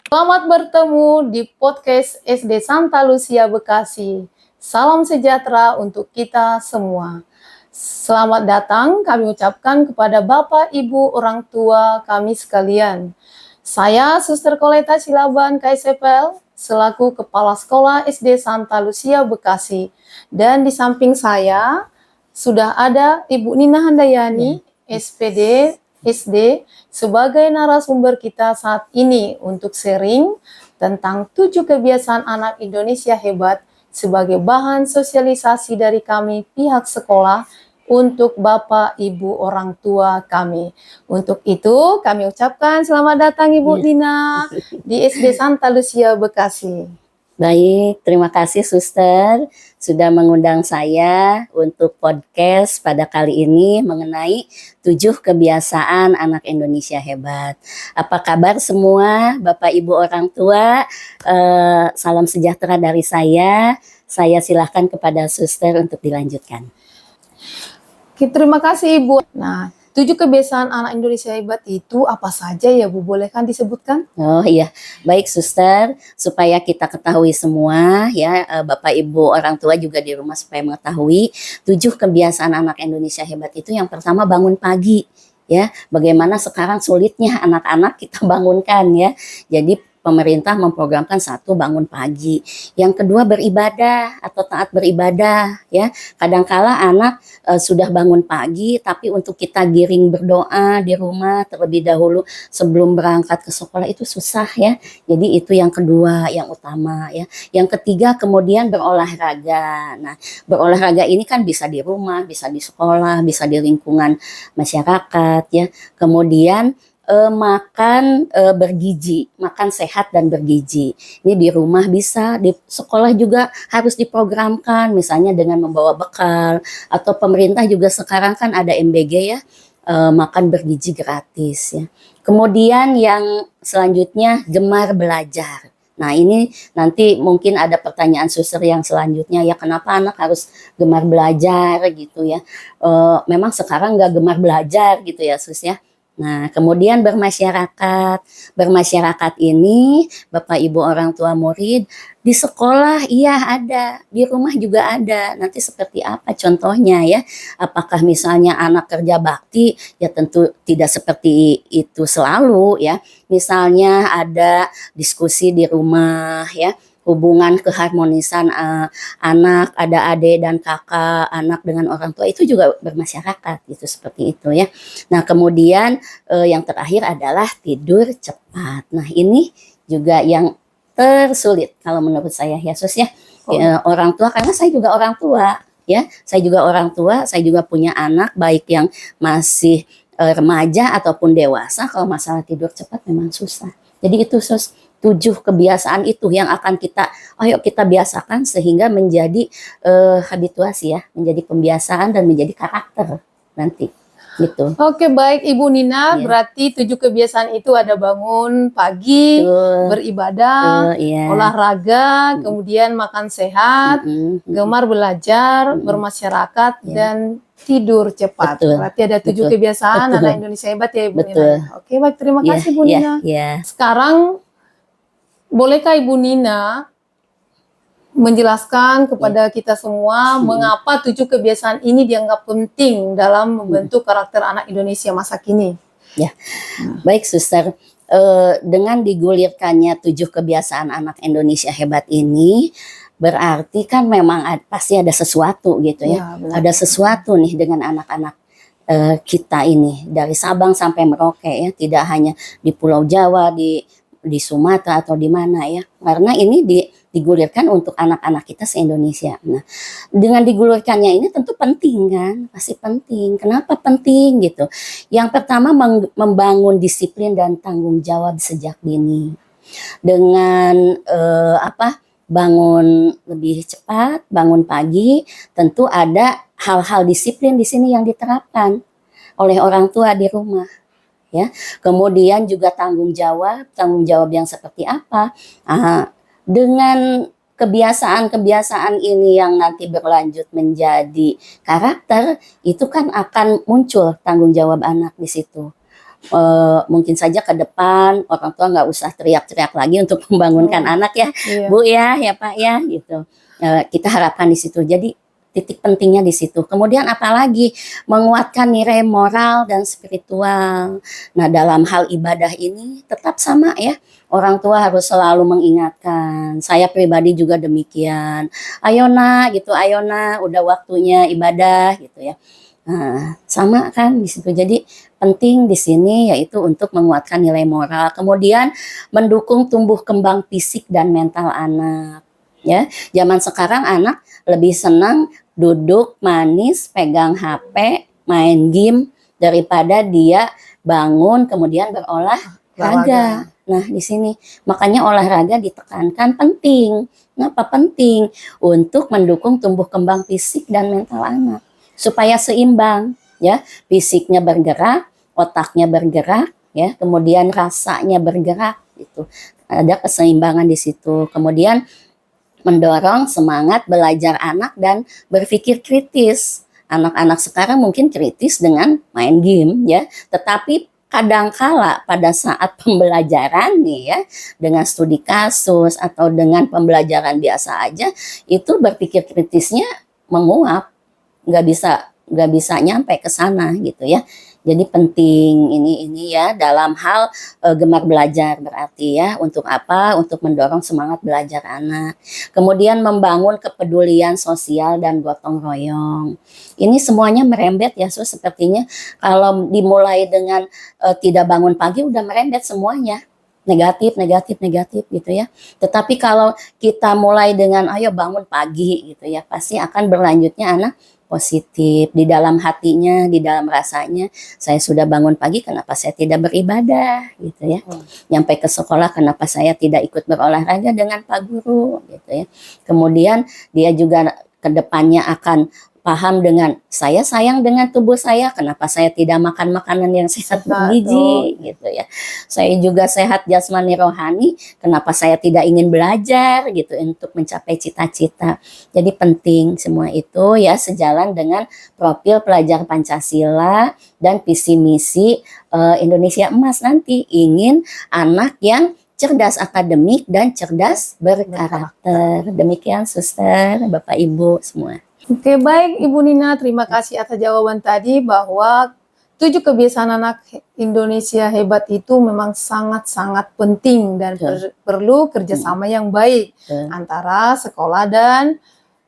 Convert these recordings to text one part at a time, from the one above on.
Selamat bertemu di podcast SD Santa Lucia Bekasi. Salam sejahtera untuk kita semua. Selamat datang kami ucapkan kepada Bapak, Ibu, orang tua kami sekalian. Saya Suster Koleta Cilaban KSPL selaku Kepala Sekolah SD Santa Lucia Bekasi. Dan di samping saya sudah ada Ibu Nina Handayani, SPD SD, sebagai narasumber kita saat ini untuk sharing tentang 7 kebiasaan anak Indonesia hebat sebagai bahan sosialisasi dari kami pihak sekolah untuk Bapak, Ibu, orang tua kami. Untuk itu kami ucapkan selamat datang Ibu Nina di SD Santa Lucia Bekasi. Baik, terima kasih Suster sudah mengundang saya untuk podcast pada kali ini mengenai 7 kebiasaan anak Indonesia hebat. Apa kabar semua Bapak Ibu orang tua? Salam sejahtera dari saya. Saya silahkan kepada Suster untuk dilanjutkan. Oke, terima kasih Ibu. Nah, 7 kebiasaan anak Indonesia hebat itu apa saja ya Bu? Bolehkan disebutkan? Oh iya, baik Suster, supaya kita ketahui semua ya, Bapak Ibu orang tua juga di rumah supaya mengetahui 7 kebiasaan anak Indonesia hebat itu. Yang pertama bangun pagi ya, bagaimana sekarang sulitnya anak-anak kita bangunkan ya. Jadi pemerintah memprogramkan 1 bangun pagi. Yang kedua beribadah atau taat beribadah ya. Kadangkala anak sudah bangun pagi tapi untuk kita giring berdoa di rumah terlebih dahulu sebelum berangkat ke sekolah itu susah ya. Jadi itu yang kedua yang utama ya. Yang ketiga kemudian berolahraga. Nah, berolahraga ini kan bisa di rumah, bisa di sekolah, bisa di lingkungan masyarakat ya. Kemudian makan bergizi, makan sehat dan bergizi. Ini di rumah bisa, di sekolah juga harus diprogramkan, misalnya dengan membawa bekal, atau pemerintah juga sekarang kan ada MBG ya, makan bergizi gratis ya. Kemudian yang selanjutnya gemar belajar. Nah ini nanti mungkin ada pertanyaan Suster yang selanjutnya ya, kenapa anak harus gemar belajar gitu ya. Memang sekarang nggak gemar belajar gitu ya Sus ya. Nah, kemudian bermasyarakat. Bermasyarakat ini Bapak Ibu orang tua murid di sekolah iya ada, di rumah juga ada. Nanti seperti apa contohnya ya? Apakah misalnya anak kerja bakti? Ya tentu tidak seperti itu selalu ya. Misalnya ada diskusi di rumah ya, hubungan keharmonisan anak, ada adik dan kakak, anak dengan orang tua itu juga bermasyarakat gitu seperti itu ya. Nah, kemudian yang terakhir adalah tidur cepat. Nah, ini juga yang tersulit kalau menurut saya ya Sus ya. Orang tua karena saya juga orang tua ya. Saya juga orang tua, saya juga punya anak baik yang masih remaja ataupun dewasa, kalau masalah tidur cepat memang susah. Jadi itu Sus 7 kebiasaan itu yang akan ayo kita biasakan sehingga menjadi habituasi ya, menjadi pembiasaan dan menjadi karakter nanti gitu. Oke, baik Ibu Nina, berarti 7 kebiasaan itu ada bangun pagi, beribadah, olahraga, kemudian makan sehat, gemar belajar, bermasyarakat, dan tidur cepat. Berarti ada 7 kebiasaan anak Indonesia hebat ya Ibu Nina. Oke, baik, terima kasih Bu Nina. Sekarang bolehkah Ibu Nina menjelaskan kepada kita semua mengapa 7 kebiasaan ini dianggap penting dalam membentuk karakter anak Indonesia masa kini? Ya, baik Suster. Dengan digulirkannya 7 kebiasaan anak Indonesia hebat ini, berarti kan memang pasti ada sesuatu gitu ya. Ada sesuatu nih dengan anak-anak kita ini dari Sabang sampai Merauke ya, tidak hanya di Pulau Jawa, di Sumatera atau di mana ya, karena ini digulirkan untuk anak-anak kita se-Indonesia. Nah, dengan digulirkannya ini tentu penting kan, pasti penting. Kenapa penting gitu? Yang pertama membangun disiplin dan tanggung jawab sejak dini. Dengan bangun lebih cepat, bangun pagi, tentu ada hal-hal disiplin di sini yang diterapkan oleh orang tua di rumah. Ya, kemudian juga tanggung jawab yang seperti apa? Dengan kebiasaan-kebiasaan ini yang nanti berlanjut menjadi karakter, itu kan akan muncul tanggung jawab anak di situ. mungkin saja ke depan orang tua nggak usah teriak-teriak lagi untuk membangunkan anak ya, Iya. Bu ya Pak ya gitu. Kita harapkan di situ. Jadi titik pentingnya di situ. Kemudian apalagi menguatkan nilai moral dan spiritual. Nah, dalam hal ibadah ini tetap sama ya. Orang tua harus selalu mengingatkan. Saya pribadi juga demikian. Ayo nak gitu, ayo nak, udah waktunya ibadah gitu ya. Nah, sama kan di situ. Jadi penting di sini yaitu untuk menguatkan nilai moral. Kemudian mendukung tumbuh kembang fisik dan mental anak. Ya, zaman sekarang anak lebih senang duduk manis, pegang HP, main game daripada dia bangun kemudian berolahraga. Nah, di sini makanya olahraga ditekankan penting. Kenapa penting? Untuk mendukung tumbuh kembang fisik dan mental anak supaya seimbang, ya. Fisiknya bergerak, otaknya bergerak, ya. Kemudian rasanya bergerak gitu. Ada keseimbangan di situ. Kemudian mendorong semangat belajar anak dan berpikir kritis. Anak-anak sekarang mungkin kritis dengan main game ya, tetapi kadangkala pada saat pembelajaran nih ya, dengan studi kasus atau dengan pembelajaran biasa aja, itu berpikir kritisnya menguap, nggak bisa nyampe ke sana gitu ya. Jadi penting ini ya dalam hal gemar belajar berarti ya, untuk apa? Untuk mendorong semangat belajar anak. Kemudian membangun kepedulian sosial dan gotong royong. Ini semuanya merembet ya, sepertinya kalau dimulai dengan tidak bangun pagi udah merembet semuanya. Negatif gitu ya. Tetapi kalau kita mulai dengan ayo bangun pagi gitu ya, pasti akan berlanjutnya anak positif di dalam hatinya, di dalam rasanya. Saya sudah bangun pagi, kenapa saya tidak beribadah gitu ya. Nyampe ke sekolah, kenapa saya tidak ikut berolahraga dengan Pak Guru gitu ya. Kemudian dia juga ke depannya akan paham dengan saya sayang dengan tubuh saya, kenapa saya tidak makan makanan yang sehat bergizi gitu ya. Saya juga sehat jasmani rohani, kenapa saya tidak ingin belajar gitu untuk mencapai cita-cita. Jadi penting semua itu ya, sejalan dengan profil pelajar Pancasila dan visi misi Indonesia Emas nanti, ingin anak yang cerdas akademik dan cerdas berkarakter. Demikian Suster, Bapak Ibu semua. Oke, baik Ibu Nina, terima kasih atas jawaban tadi bahwa 7 kebiasaan anak Indonesia hebat itu memang sangat-sangat penting dan perlu kerjasama yang baik antara sekolah dan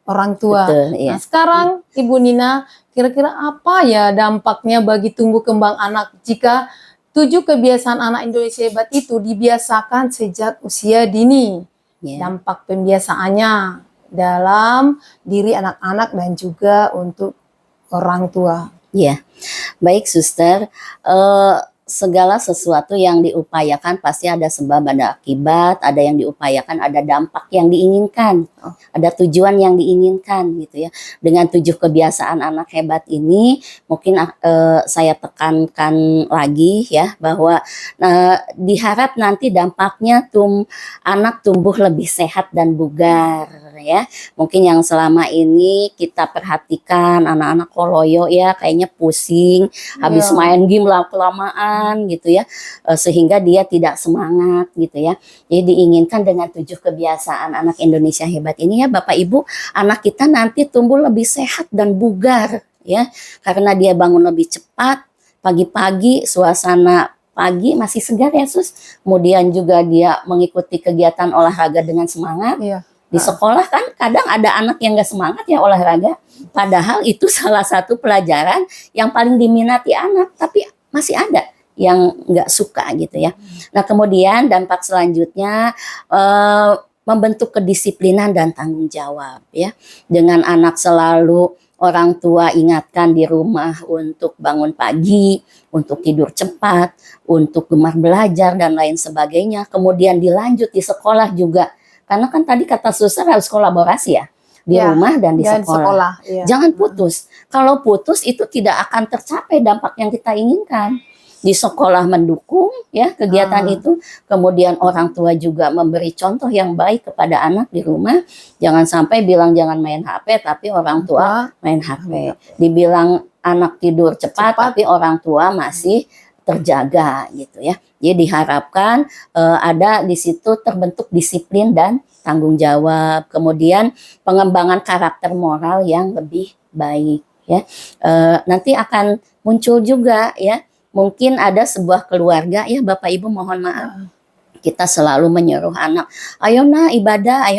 orang tua. Iya. Nah, sekarang Ibu Nina, kira-kira apa ya dampaknya bagi tumbuh kembang anak jika 7 kebiasaan anak Indonesia hebat itu dibiasakan sejak usia dini? Dampak pembiasaannya dalam diri anak-anak dan juga untuk orang tua. Iya, baik Suster. Segala sesuatu yang diupayakan pasti ada sebab, ada akibat, ada yang diupayakan, ada dampak yang diinginkan, ada tujuan yang diinginkan gitu ya. Dengan 7 kebiasaan anak hebat ini, mungkin saya tekankan lagi ya, bahwa diharap nanti dampaknya anak tumbuh lebih sehat dan bugar ya. Mungkin yang selama ini kita perhatikan anak-anak koloyo ya, kayaknya pusing, habis main game kelamaan gitu ya, sehingga dia tidak semangat gitu ya. Jadi diinginkan dengan 7 kebiasaan anak Indonesia hebat ini ya Bapak Ibu, anak kita nanti tumbuh lebih sehat dan bugar ya, karena dia bangun lebih cepat, pagi-pagi suasana pagi masih segar ya Sus. Kemudian juga dia mengikuti kegiatan olahraga dengan semangat. Di sekolah kan kadang ada anak yang gak semangat ya olahraga, padahal itu salah satu pelajaran yang paling diminati anak, tapi masih ada yang nggak suka gitu ya. Nah kemudian dampak selanjutnya membentuk kedisiplinan dan tanggung jawab ya. Dengan anak selalu orang tua ingatkan di rumah untuk bangun pagi, untuk tidur cepat, untuk gemar belajar dan lain sebagainya. Kemudian dilanjut di sekolah juga. Karena kan tadi kata Suster harus kolaborasi ya. Di rumah dan di sekolah. Jangan putus. Kalau putus itu tidak akan tercapai dampak yang kita inginkan. Di sekolah mendukung ya kegiatan itu, kemudian orang tua juga memberi contoh yang baik kepada anak di rumah. Jangan sampai bilang jangan main HP tapi orang tua main HP. Dibilang anak tidur cepat tapi orang tua masih terjaga gitu ya. Jadi diharapkan ada di situ terbentuk disiplin dan tanggung jawab, kemudian pengembangan karakter moral yang lebih baik ya. Nanti akan muncul juga ya, mungkin ada sebuah keluarga ya Bapak Ibu, mohon maaf kita selalu menyuruh anak, ayo nak ibadah,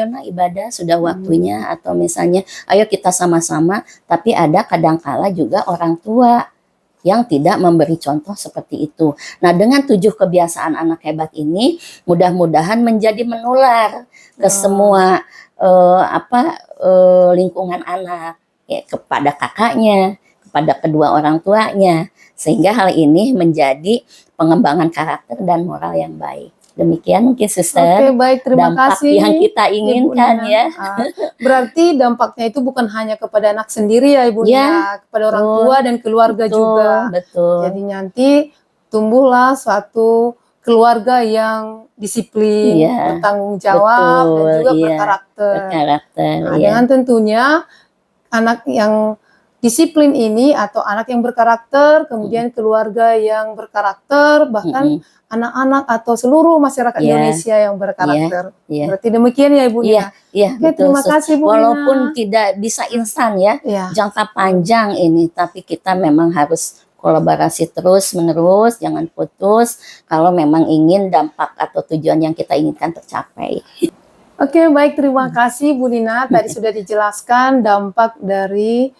sudah waktunya, atau misalnya ayo kita sama-sama, tapi ada kadangkala juga orang tua yang tidak memberi contoh seperti itu. Nah, dengan 7 kebiasaan anak hebat ini, mudah-mudahan menjadi menular ke semua lingkungan anak, ya, kepada kakaknya, kepada kedua orang tuanya, sehingga hal ini menjadi pengembangan karakter dan moral yang baik. Demikian mungkin Suster. Oke, baik, terima dampak kasih yang kita inginkan Ibu Nina. ya. Berarti dampaknya itu bukan hanya kepada anak sendiri ya Ibu Ya, Nina, kepada orang tua dan keluarga juga. Betul. Jadi nanti tumbuhlah suatu keluarga yang disiplin, Iya, bertanggung jawab, dan betul, juga iya, berkarakter. iya. Nah, dengan tentunya anak yang disiplin ini atau anak yang berkarakter, kemudian keluarga yang berkarakter, bahkan anak-anak atau seluruh masyarakat Indonesia yang berkarakter. Berarti demikian ya Ibu Nina. Iya, Oke, betul. terima kasih Bu Walaupun Nina. tidak bisa instan ya, Iya. jangka panjang ini, tapi kita memang harus kolaborasi terus menerus, jangan putus kalau memang ingin dampak atau tujuan yang kita inginkan tercapai. Oke, baik, terima kasih Bu Nina. Tadi sudah dijelaskan dampak dari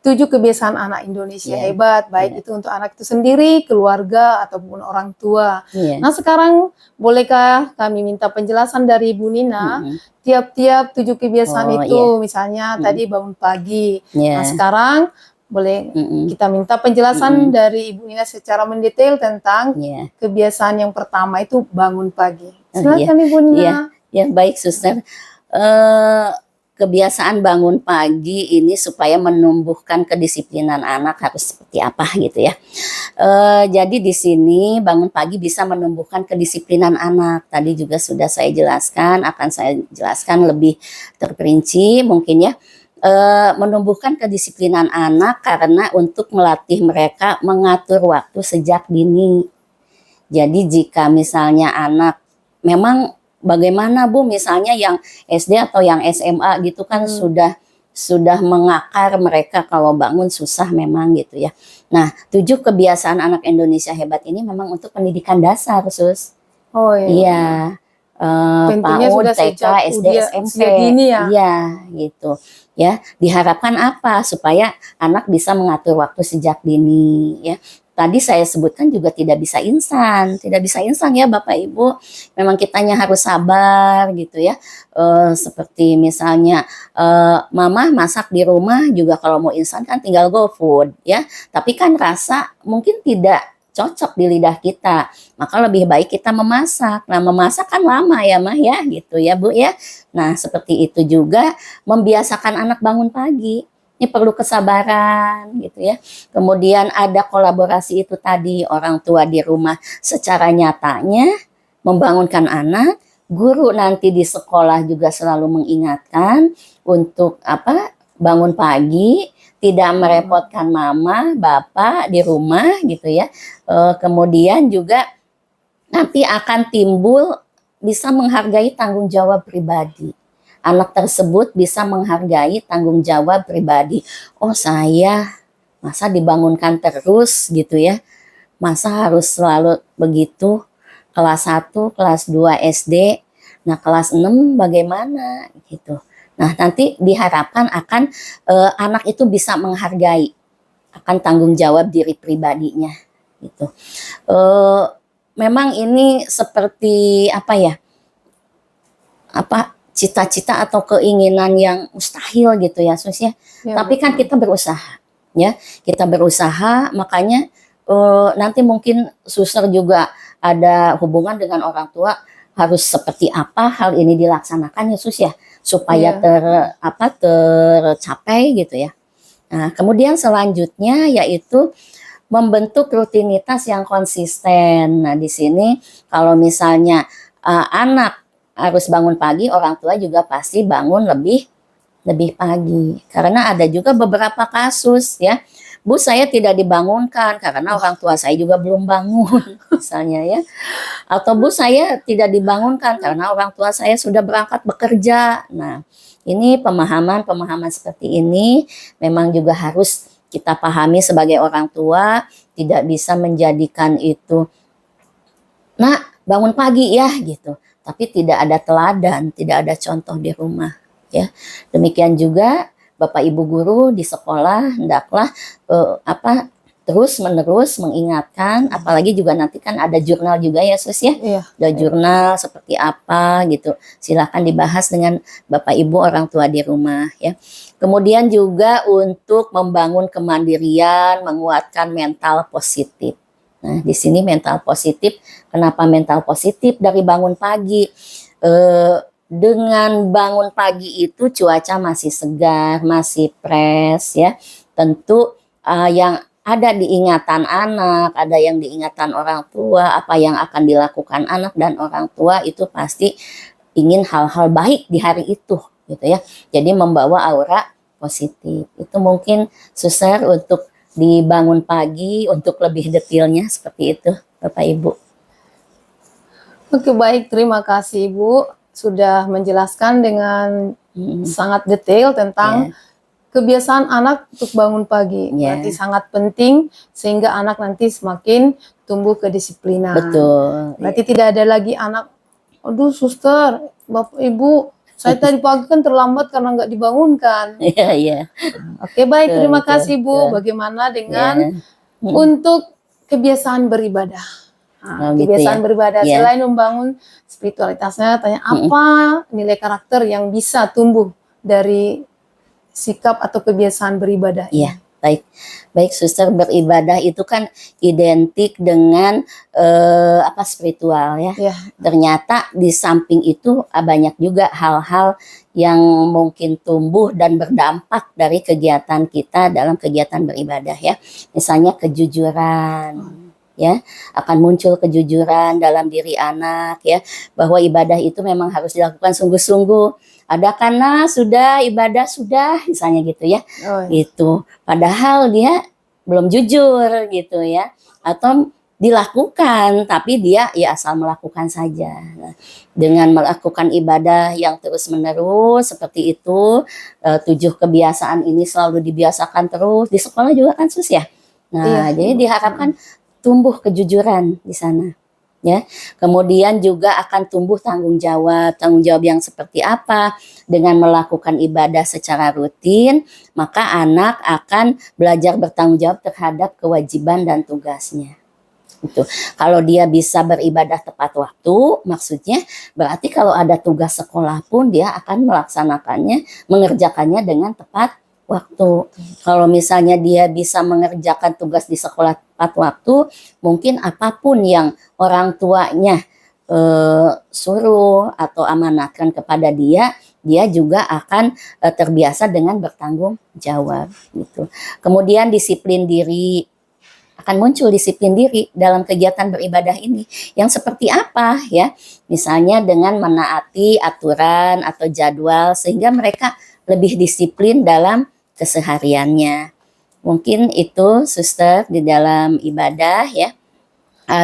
7 kebiasaan anak Indonesia hebat, baik itu untuk anak itu sendiri, keluarga, ataupun orang tua. Nah, sekarang bolehkah kami minta penjelasan dari Bu Nina, tiap-tiap 7 kebiasaan itu, misalnya tadi bangun pagi. Nah, sekarang boleh kita minta penjelasan dari Ibu Nina secara mendetail tentang kebiasaan yang pertama itu bangun pagi. Silakan Ibu Nina. Ya, baik Suster. Kebiasaan bangun pagi ini supaya menumbuhkan kedisiplinan anak harus seperti apa gitu ya. Jadi di sini bangun pagi bisa menumbuhkan kedisiplinan anak. Tadi juga sudah saya jelaskan, akan saya jelaskan lebih terperinci mungkin ya. Menumbuhkan kedisiplinan anak karena untuk melatih mereka mengatur waktu sejak dini. Jadi jika misalnya anak memang bagaimana Bu, misalnya yang SD atau yang SMA gitu kan sudah mengakar mereka kalau bangun susah memang gitu ya. Nah, 7 kebiasaan anak Indonesia hebat ini memang untuk pendidikan dasar, Sus. Oh iya. Iya. PAUD, TK, SD, SMP. Iya, gitu. Ya, diharapkan apa? Supaya anak bisa mengatur waktu sejak dini ya. Tadi saya sebutkan juga tidak bisa instan ya Bapak Ibu. Memang kitanya harus sabar gitu ya. Seperti misalnya mama masak di rumah juga kalau mau instan kan tinggal GoFood ya. Tapi kan rasa mungkin tidak cocok di lidah kita. Maka lebih baik kita memasak. Nah, memasak kan lama ya Mah ya gitu ya Bu ya. Nah, seperti itu juga membiasakan anak bangun pagi. Ini perlu kesabaran gitu ya. Kemudian ada kolaborasi itu tadi, orang tua di rumah secara nyatanya membangunkan anak, guru nanti di sekolah juga selalu mengingatkan untuk bangun pagi, tidak merepotkan mama, bapak di rumah gitu ya. Kemudian juga nanti akan timbul bisa menghargai tanggung jawab pribadi. Anak tersebut bisa menghargai tanggung jawab pribadi. Oh, saya masa dibangunkan terus gitu ya. Masa harus selalu begitu. Kelas 1, kelas 2 SD. Nah, kelas 6 bagaimana gitu. Nah, nanti diharapkan akan anak itu bisa menghargai akan tanggung jawab diri pribadinya gitu. Memang ini seperti cita-cita atau keinginan yang mustahil gitu ya Sus ya. Tapi kan kita berusaha ya. Kita berusaha, makanya nanti mungkin Suster juga ada hubungan dengan orang tua harus seperti apa hal ini dilaksanakan ya Sus ya, supaya tercapai gitu ya. Nah, kemudian selanjutnya yaitu membentuk rutinitas yang konsisten. Nah, di sini kalau misalnya anak harus bangun pagi, orang tua juga pasti bangun lebih pagi. Karena ada juga beberapa kasus ya, Bu, saya tidak dibangunkan karena orang tua saya juga belum bangun, misalnya ya. Atau Bu, saya tidak dibangunkan karena orang tua saya sudah berangkat bekerja. Nah, ini pemahaman-pemahaman seperti ini memang juga harus kita pahami sebagai orang tua, tidak bisa menjadikan itu, "Nak, bangun pagi ya," gitu. Tapi tidak ada teladan, tidak ada contoh di rumah, ya. Demikian juga Bapak Ibu guru di sekolah hendaklah terus menerus mengingatkan, apalagi juga nanti kan ada jurnal juga ya Sus ya. Iya. Ada jurnal seperti apa gitu. Silakan dibahas dengan Bapak Ibu orang tua di rumah ya. Kemudian juga untuk membangun kemandirian, menguatkan mental positif. Nah, di sini mental positif, kenapa mental positif dari bangun pagi? Dengan bangun pagi itu cuaca masih segar, masih fresh ya. Tentu yang ada di ingatan anak, ada yang diingatan orang tua, apa yang akan dilakukan anak dan orang tua itu pasti ingin hal-hal baik di hari itu gitu ya. Jadi membawa aura positif. Itu mungkin Suster untuk dibangun pagi, untuk lebih detailnya seperti itu Bapak Ibu. Oke, baik, terima kasih Ibu sudah menjelaskan dengan sangat detail tentang kebiasaan anak untuk bangun pagi. Berarti sangat penting sehingga anak nanti semakin tumbuh kedisiplinan. Betul. Berarti tidak ada lagi anak, aduh Suster, Bapak Ibu, saya tadi pagi kan terlambat karena nggak dibangunkan. Iya. Oke, baik, terima kasih Bu. Bagaimana dengan untuk kebiasaan beribadah? Nah, kebiasaan beribadah selain membangun spiritualitasnya, tanya apa nilai karakter yang bisa tumbuh dari sikap atau kebiasaan beribadah. Iya, baik Suster, beribadah itu kan identik dengan spiritual ya. Ternyata di samping itu banyak juga hal-hal yang mungkin tumbuh dan berdampak dari kegiatan kita dalam kegiatan beribadah ya. Misalnya kejujuran. Ya, akan muncul kejujuran dalam diri anak ya, bahwa ibadah itu memang harus dilakukan sungguh-sungguh. Ada karena sudah ibadah sudah misalnya gitu ya. Gitu. Padahal dia belum jujur gitu ya. Atau dilakukan tapi dia ya asal melakukan saja. Nah, dengan melakukan ibadah yang terus-menerus seperti itu, 7 kebiasaan ini selalu dibiasakan terus. Di sekolah juga kan Sus ya. Nah, jadi diharapkan tumbuh kejujuran di sana. Ya, kemudian juga akan tumbuh tanggung jawab yang seperti apa? Dengan melakukan ibadah secara rutin, maka anak akan belajar bertanggung jawab terhadap kewajiban dan tugasnya. Itu. Kalau dia bisa beribadah tepat waktu, maksudnya berarti kalau ada tugas sekolah pun dia akan melaksanakannya, mengerjakannya dengan tepat waktu. Kalau misalnya dia bisa mengerjakan tugas di sekolah tepat waktu, mungkin apapun yang orang tuanya suruh atau amanatkan kepada dia juga akan terbiasa dengan bertanggung jawab gitu. Kemudian disiplin diri, akan muncul disiplin diri dalam kegiatan beribadah ini. Yang seperti apa ya? Misalnya dengan menaati aturan atau jadwal sehingga mereka lebih disiplin dalam kesehariannya. Mungkin itu Suster di dalam ibadah ya.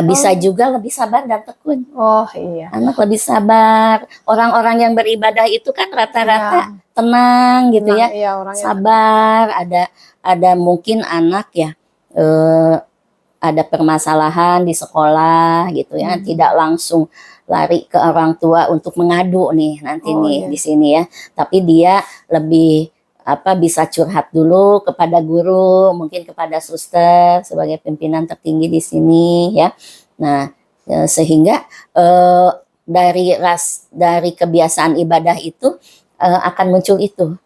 Bisa juga lebih sabar dan tekun. Oh iya. Anak lebih sabar. Orang-orang yang beribadah itu kan rata-rata tenang gitu ya. Sabar. Ada mungkin anak ya ada permasalahan di sekolah gitu ya. Tidak langsung lari ke orang tua untuk mengadu nih nanti di sini ya. Tapi dia lebih bisa curhat dulu kepada guru, mungkin kepada Suster sebagai pimpinan tertinggi di sini ya. Nah, sehingga dari kebiasaan ibadah itu akan muncul itu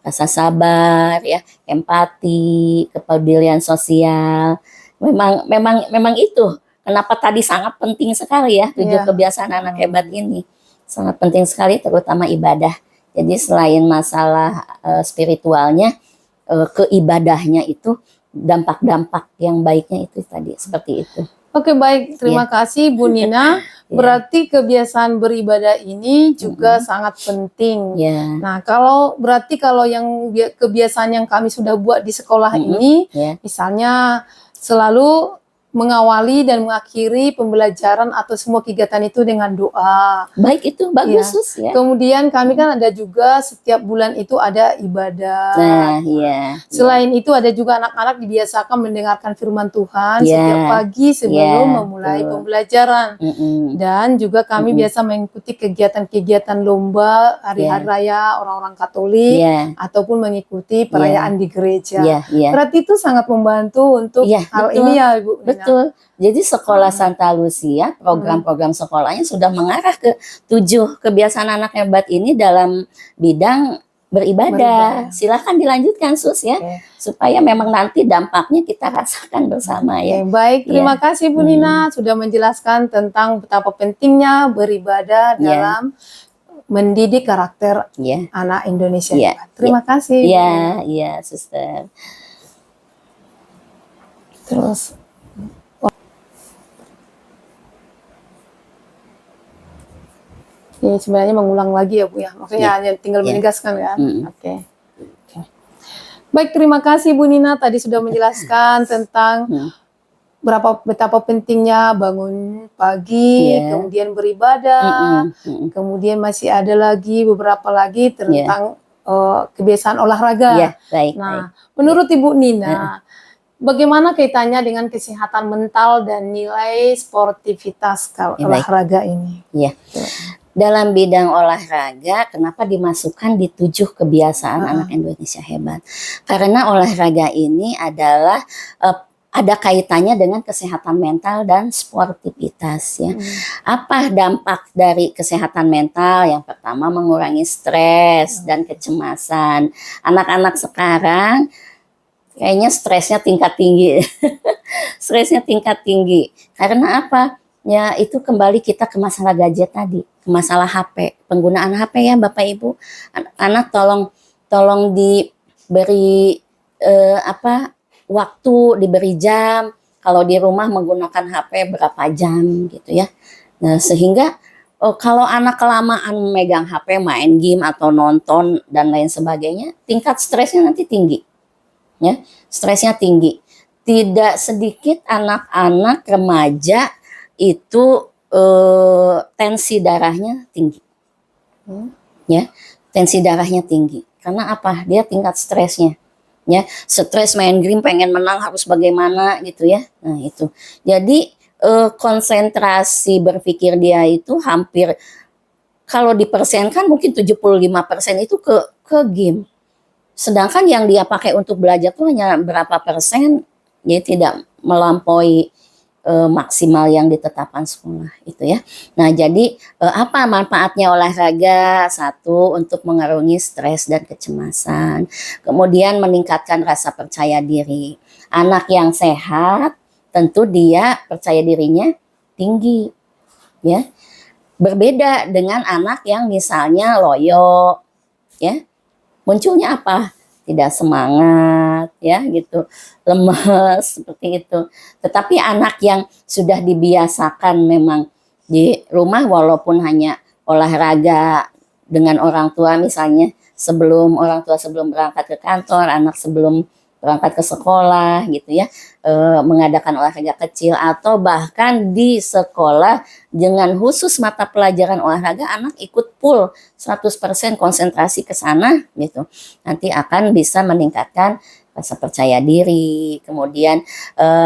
rasa sabar ya, empati, kepedulian sosial. Memang itu kenapa tadi sangat penting sekali ya 7 kebiasaan anak hebat ini. Sangat penting sekali terutama ibadah. Jadi selain masalah spiritualnya, keibadahnya itu dampak-dampak yang baiknya itu tadi seperti itu. Oke, baik, terima kasih Bu Nina. Berarti kebiasaan beribadah ini juga sangat penting. Ya. Nah, berarti kalau yang kebiasaan yang kami sudah buat di sekolah ini, misalnya selalu mengawali dan mengakhiri pembelajaran atau semua kegiatan itu dengan doa. Baik, itu bagus, Sus, ya. Kemudian kami kan ada juga setiap bulan itu ada ibadah. Nah, iya. Selain itu ada juga anak-anak dibiasakan mendengarkan firman Tuhan setiap pagi sebelum memulai pembelajaran. Dan juga kami biasa mengikuti kegiatan-kegiatan lomba hari-hari raya orang-orang Katolik ataupun mengikuti perayaan di gereja. Berarti itu sangat membantu untuk hal ini ya, Ibu. Betul. Jadi sekolah Santa Lucia, program-program sekolahnya sudah mengarah ke 7 kebiasaan anak hebat ini dalam bidang beribadah. Silahkan dilanjutkan, Sus, ya. Supaya memang nanti dampaknya kita rasakan bersama, ya. Baik, terima kasih Bu Nina sudah menjelaskan tentang betapa pentingnya beribadah dalam mendidik karakter anak Indonesia. Terima kasih. Iya, Suster. Terus ini sebenarnya mengulang lagi ya Bu ya, maksudnya hanya tinggal menegaskan kan. Oke. Baik, terima kasih Bu Nina tadi sudah menjelaskan tentang betapa pentingnya bangun pagi, kemudian beribadah, kemudian masih ada lagi beberapa lagi tentang kebiasaan olahraga. Nah, menurut Ibu Nina, bagaimana kaitannya dengan kesehatan mental dan nilai sportivitas olahraga ini? Dalam bidang olahraga, kenapa dimasukkan di 7 kebiasaan anak Indonesia hebat? Karena olahraga ini adalah ada kaitannya dengan kesehatan mental dan sportivitas, ya. Apa dampak dari kesehatan mental? Yang pertama, mengurangi stres dan kecemasan. Anak-anak sekarang kayaknya stresnya tingkat tinggi. Stresnya tingkat tinggi. Karena apa? Ya, itu kembali kita ke masalah gadget tadi, ke masalah HP, penggunaan HP ya Bapak Ibu. Anak tolong diberi waktu, diberi jam. Kalau di rumah menggunakan HP berapa jam gitu ya. Nah, sehingga kalau anak kelamaan megang HP, main game atau nonton dan lain sebagainya, tingkat stresnya nanti tinggi. Ya, stresnya tinggi. Tidak sedikit anak-anak remaja itu tensi darahnya tinggi, ya, tensi darahnya tinggi. Karena apa? Dia tingkat stresnya, ya, stres main game, pengen menang harus bagaimana gitu ya. Nah itu, jadi konsentrasi berpikir dia itu hampir, kalau dipersenkan mungkin 75% itu ke game. Sedangkan yang dia pakai untuk belajar tuh hanya berapa persen, jadi tidak melampaui maksimal yang ditetapkan sekolah itu ya. Nah, jadi apa manfaatnya olahraga? 1, untuk mengurangi stres dan kecemasan. Kemudian meningkatkan rasa percaya diri. Anak yang sehat tentu dia percaya dirinya tinggi, ya. Berbeda dengan anak yang misalnya loyo, ya. Munculnya apa? Tidak semangat, ya gitu, lemas seperti itu. Tetapi anak yang sudah dibiasakan memang di rumah, walaupun hanya olahraga dengan orang tua, misalnya sebelum berangkat ke kantor, anak sebelum berangkat ke sekolah gitu ya, mengadakan olahraga kecil, atau bahkan di sekolah dengan khusus mata pelajaran olahraga, anak ikut full 100% konsentrasi ke sana gitu. Nanti akan bisa meningkatkan rasa percaya diri, kemudian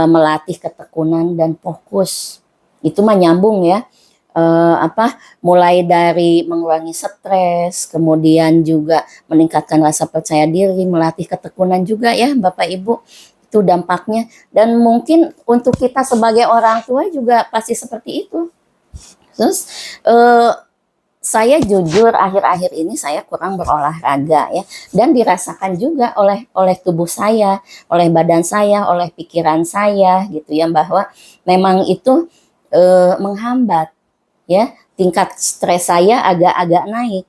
melatih ketekunan dan fokus. Itu mah nyambung ya. Mulai dari mengurangi stres, kemudian juga meningkatkan rasa percaya diri, melatih ketekunan juga ya Bapak Ibu, itu dampaknya. Dan mungkin untuk kita sebagai orang tua juga pasti seperti itu. Terus saya jujur akhir-akhir ini saya kurang berolahraga ya, dan dirasakan juga oleh tubuh saya, oleh badan saya, oleh pikiran saya gitu ya, bahwa memang itu menghambat. Ya, tingkat stres saya agak-agak naik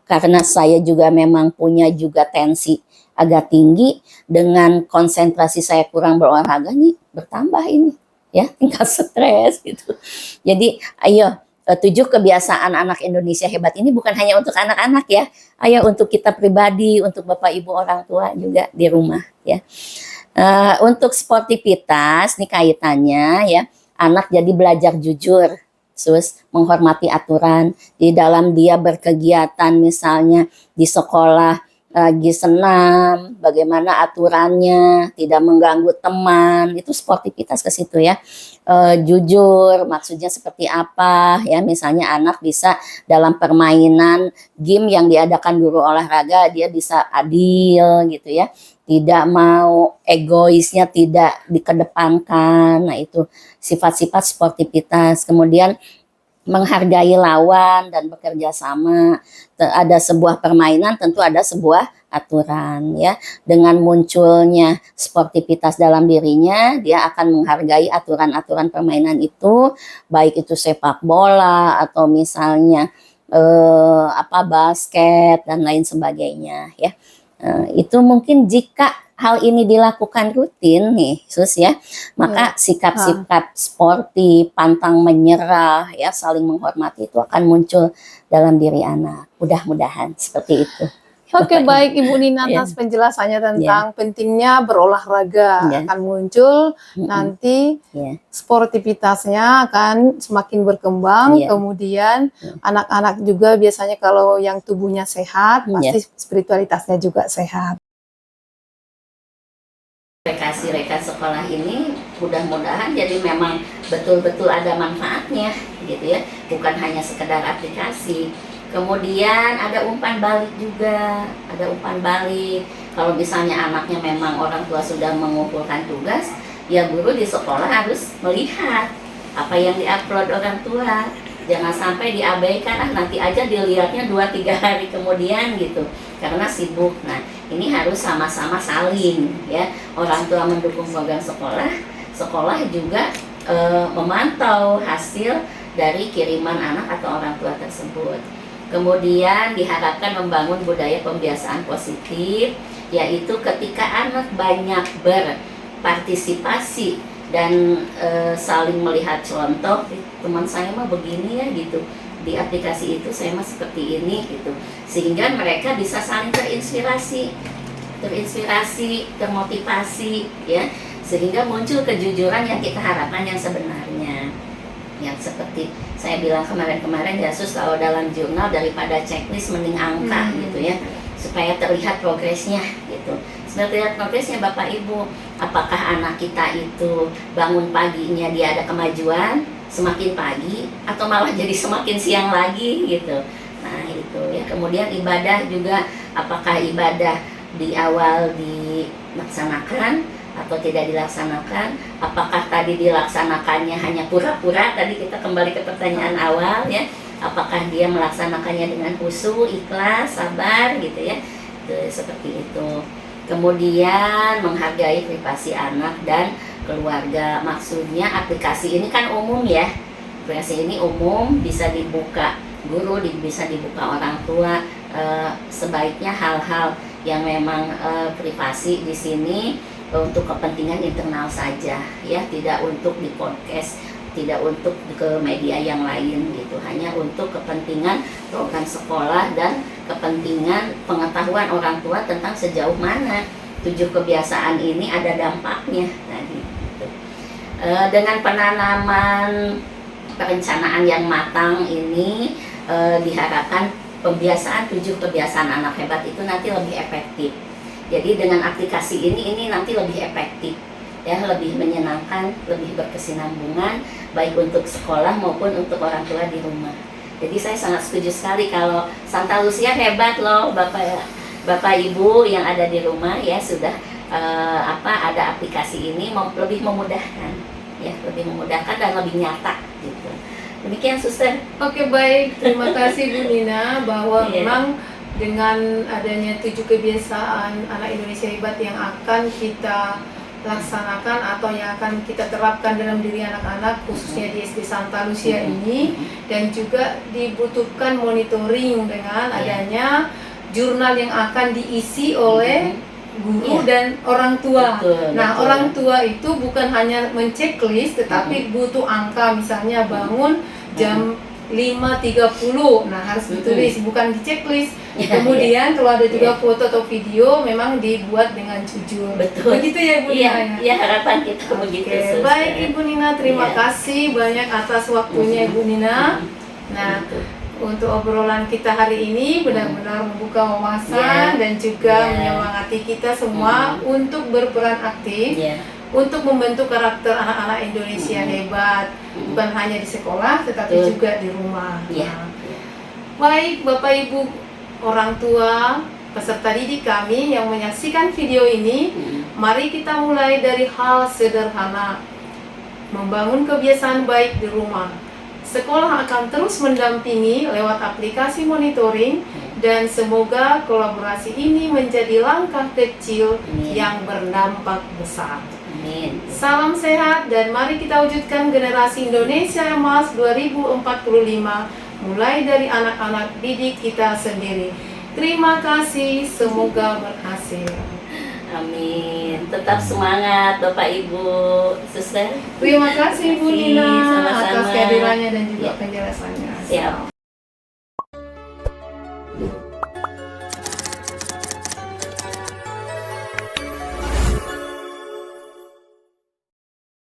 karena saya juga memang punya juga tensi agak tinggi, dengan konsentrasi saya kurang berolahraga nih bertambah ini ya tingkat stres gitu. Jadi ayo 7 kebiasaan anak Indonesia hebat ini bukan hanya untuk anak-anak ya, ayo untuk kita pribadi, untuk Bapak Ibu orang tua juga di rumah ya. Untuk sportivitas nih kaitannya ya, anak jadi belajar jujur, terus menghormati aturan di dalam dia berkegiatan, misalnya di sekolah lagi senam, bagaimana aturannya, tidak mengganggu teman, itu sportivitas ke situ ya. Jujur maksudnya seperti apa ya, misalnya anak bisa dalam permainan game yang diadakan guru olahraga dia bisa adil gitu ya, tidak mau egoisnya tidak dikedepankan. Nah itu sifat-sifat sportivitas. Kemudian menghargai lawan dan bekerja sama. Ada sebuah permainan, tentu ada sebuah aturan ya. Dengan munculnya sportivitas dalam dirinya, dia akan menghargai aturan-aturan permainan itu, baik itu sepak bola atau misalnya basket dan lain sebagainya ya. Itu mungkin jika hal ini dilakukan rutin nih, Sus ya, maka sikap-sikap sportif, pantang menyerah, ya, saling menghormati itu akan muncul dalam diri anak. Mudah-mudahan seperti itu. Oke, baik Ibu Nina atas penjelasannya tentang pentingnya berolahraga. Akan muncul nanti sportivitasnya akan semakin berkembang. Kemudian anak-anak juga biasanya kalau yang tubuhnya sehat, pasti spiritualitasnya juga sehat. Rekan sekolah ini mudah-mudahan jadi memang betul-betul ada manfaatnya gitu ya, bukan hanya sekedar aplikasi. Kemudian ada umpan balik juga, ada umpan balik. Kalau misalnya anaknya memang orang tua sudah mengumpulkan tugas, ya guru di sekolah harus melihat apa yang diupload orang tua. Jangan sampai diabaikan, nanti aja dilihatnya 2-3 hari kemudian gitu, karena sibuk. Nah, ini harus sama-sama saling ya. Orang tua mendukung program sekolah, sekolah juga memantau hasil dari kiriman anak atau orang tua tersebut. Kemudian diharapkan membangun budaya pembiasaan positif, yaitu ketika anak banyak berpartisipasi dan saling melihat contoh, teman saya mah begini ya gitu, di aplikasi itu saya mah seperti ini gitu, sehingga mereka bisa saling terinspirasi, termotivasi ya, sehingga muncul kejujuran yang kita harapkan yang sebenarnya. Yang seperti saya bilang kemarin-kemarin ya Sus, kalau dalam jurnal daripada checklist mending angka gitu ya, supaya terlihat progresnya gitu. Sudah terlihat progresnya Bapak Ibu, apakah anak kita itu bangun paginya dia ada kemajuan semakin pagi atau malah jadi semakin siang lagi gitu. Nah itu ya. Kemudian ibadah juga, apakah ibadah di awal dilaksanakan atau tidak dilaksanakan, apakah tadi dilaksanakannya hanya pura-pura, tadi kita kembali ke pertanyaan awal ya, apakah dia melaksanakannya dengan khusyuk, ikhlas, sabar gitu ya, itu, seperti itu. Kemudian menghargai privasi anak dan keluarga, maksudnya aplikasi ini kan umum ya, aplikasi ini umum, bisa dibuka guru, bisa dibuka orang tua, sebaiknya hal-hal yang memang privasi di sini untuk kepentingan internal saja ya, tidak untuk di podcast, tidak untuk ke media yang lain gitu, hanya untuk kepentingan program sekolah dan kepentingan pengetahuan orang tua tentang sejauh mana 7 kebiasaan ini ada dampaknya tadi gitu. Dengan penanaman perencanaan yang matang ini diharapkan pembiasaan 7 kebiasaan anak hebat itu nanti lebih efektif. Jadi dengan aplikasi ini nanti lebih efektif ya, lebih menyenangkan, lebih berkesinambungan baik untuk sekolah maupun untuk orang tua di rumah. Jadi saya sangat setuju sekali kalau Santa Lucia hebat loh Bapak Ibu yang ada di rumah ya, sudah ada aplikasi ini lebih memudahkan ya, lebih memudahkan dan lebih nyata gitu. Demikian Suster. Oke, baik, terima kasih Bu Nina bahwa memang dengan adanya 7 kebiasaan anak Indonesia hebat yang akan kita laksanakan atau yang akan kita terapkan dalam diri anak-anak khususnya di SD Santa Lucia ini, dan juga dibutuhkan monitoring dengan adanya jurnal yang akan diisi oleh guru dan orang tua. Betul. Orang tua itu bukan hanya menceklis, tetapi butuh angka, misalnya bangun jam 5.30. Nah, harus ditulis, bukan di checklist. Iya, Kemudian kalau ada juga foto atau video memang dibuat dengan jujur. Betul. Begitu ya Ibu Iya, Nina? iya, harapan kita begitu, Oke, Suster. baik Ibu Nina, terima Iya. kasih banyak atas waktunya Ibu Nina. Nah, untuk obrolan kita hari ini benar-benar membuka wawasan Iya. dan juga Iya. menyemangati kita semua untuk berperan aktif, Iya. untuk membentuk karakter anak-anak Indonesia hebat, bukan hanya di sekolah tetapi Betul. juga di rumah. Iya. Nah, baik Bapak Ibu orang tua peserta didik kami yang menyaksikan video ini, mari kita mulai dari hal sederhana, membangun kebiasaan baik di rumah. Sekolah akan terus mendampingi lewat aplikasi monitoring dan semoga kolaborasi ini menjadi langkah kecil Amin. yang berdampak besar. Amin. Salam sehat dan mari kita wujudkan generasi Indonesia Emas 2045 mulai dari anak-anak didik kita sendiri. Terima kasih, semoga berhasil. Amin. Tetap semangat Bapak Ibu, Suster. Terima kasih Bu Terima kasih, Nina sama-sama. atas kehadirannya dan juga Ya. penjelasannya. Siap.